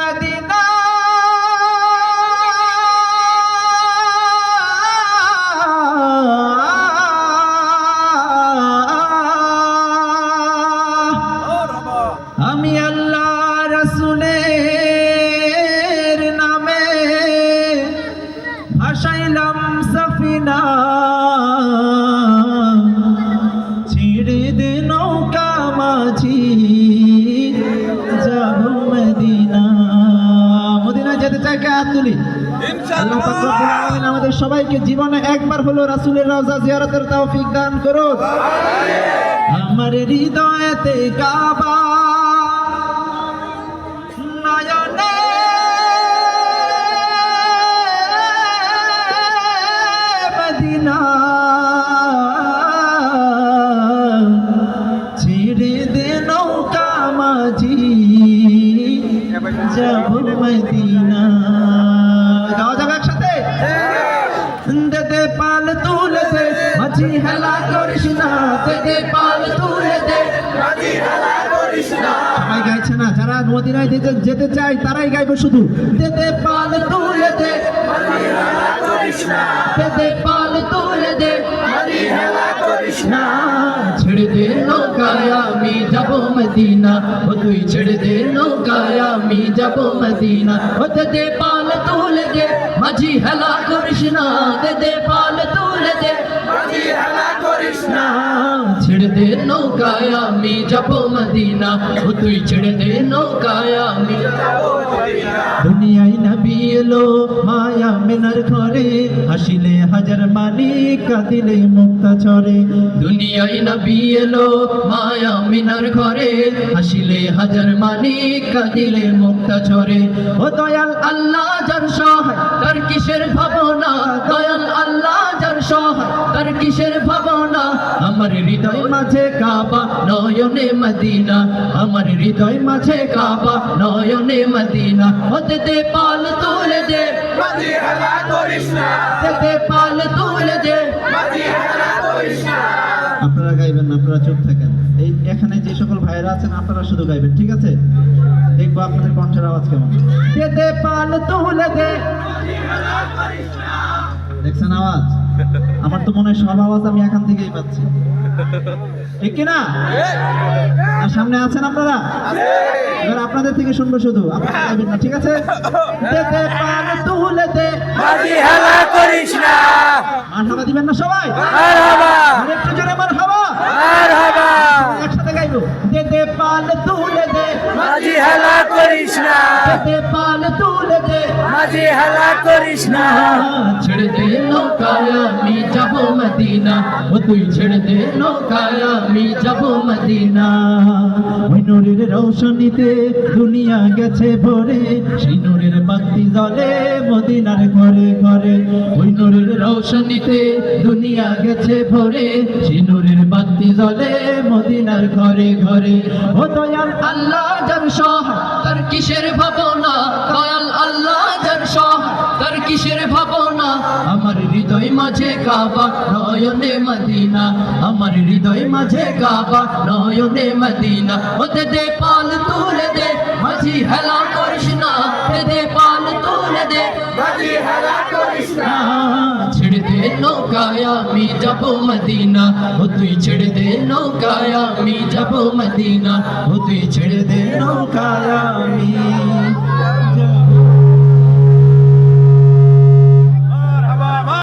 Medina আমি আল্লাহ রাসূলের নামে ভাসাইলাম সফিনা ছেড়ে দে নৌকা মাঝি যাব মদিনা। মদিনা যেতে চাই কে হাত তুলি? আল্লাহ পাক রব্বুল আলামিন আমাদের সবাইকে জীবনে একবার হলো রাসূলের রওজা জিয়ারতের তৌফিক দান করুন। আমার হৃদয়েতে কাবা নয়নে মদিনা ছেড়ে দে নৌকা মাঝি যাব মদিনা। গাওয়া যাবে একসাথে? দে দে পাল তুলে দে মাঝি হেলা করিস না, দে দে পাল তুলে দে মাঝি হেলা করিস না। সবাই গাইছে না? যারা মদিনায় যেতে চায় তারাই গাইবে শুধু। দে দে পাল তুলে দে মাঝি হেলা করিস না, দে দে পাল তুলে দে মাঝি হেলা করিস না। ছেড়ে দে নৌকায় আমি যাব মদিনা, ও তুই ছেড়ে দে নৌকায় আমি যাব মদিনা। ও দে দে পাল তুলে দে মাঝি হেলা করিস না, দে দে পাল তুলে দে মাঝি হেলা করিস না। ছেড়ে দে নৌকায় আমি যাব মদিনা, ও তুই ছেড়ে দে নৌকায় আমি যাব মদিনা। দুনিয়ায় নবী এলো মায়া মিনার ঘরে, হাসিলে হাজার মানি কাঁদিলে মুক্তা ঝরে। দুনিয়ায় নবী এলো মায়া মিনার ঘরে, হাসিলে হাজার মানি কাঁদিলে মুক্তা ঝরে। ও দয়াল আল্লাহ যার সহায় তার কিসের ভাবনা, দয়াল আল্লাহ যার সহায় তার কিসের ভাবনা। আমার হৃদয় মাঝে কাবা নয়নে মদিনা, আমার হৃদয় মাঝে কাবা নয়নে মদিনা। ও দে দে পাল তুলে দে মাঝি হেলা করিস না, দে দে পাল তুলে দে মাঝি হেলা করিস না। আপনারা গাইবেন না, আপনারা চুপ থাকেন। এই এখানে যে সকল ভাইরা আছেন আপনারা শুধু গাইবেন, ঠিক আছে? দেখবো আপনাদের কণ্ঠের আওয়াজ কেমন। দে দে পাল তুলে দে মাঝি হেলা করিস না। দেখছেন আওয়াজ? আমার তো মনে হয় সব আওয়াজ আমি এখান থেকেই পাচ্ছি, ঠিক কিনা? আর সামনে আছেন আপনারা? এবার আপনাদের থেকে শুনবো শুধু, আপনারা গাইবেন না, ঠিক আছে? দে দে পাল তুলে দে মাঝি হেলা করিস না। মারহাবা দিবেন না সবাই? মারহাবা, আরেকটু জোরে মারহাবা। মারহাবা। একসাথে গাইবো। দে দে পাল তুলে দে মাঝি হেলা করিস না, দে দে পাল তুলে দে মাঝি হেলা করিস না। ছেড়ে দে নৌকায় আমি যাব মদিনা, ও তুই ছেড়ে দে নৌকায় আমি যাব মদিনা। ওই নূরের রৌশনীতে দুনিয়া গেছে ভরে, সেই নূরের বাতি জ্বলে মদিনার ঘরে ঘরে। ওই নূরের রৌশনীতে দুনিয়া গেছে ভরে, সেই নূরের বাতি জ্বলে মদিনার ঘরে ঘরে। ও দয়াল আল্লাহ যার সহায় তার কিসের ভাবনা, দয়াল আল্লাহ যার সহায় তার কিসের ভাবনা। আমার হৃদয় মাঝে কাবা নয়নে মদিনা, আমার হৃদয় মাঝে কাবা নয়নে মদিনা। ও দে দে পাল তুলে দে মাঝি হেলা করিস না, দে দে পাল তুলে দে মাঝি হেলা করিস না। ছেড়ে দে নৌকায় আমি যাব মদিনা, ও তুই ছেড়ে দে নৌকায় আমি যাব মদিনা, ও তুই ছেড়ে দে নৌকায় আমি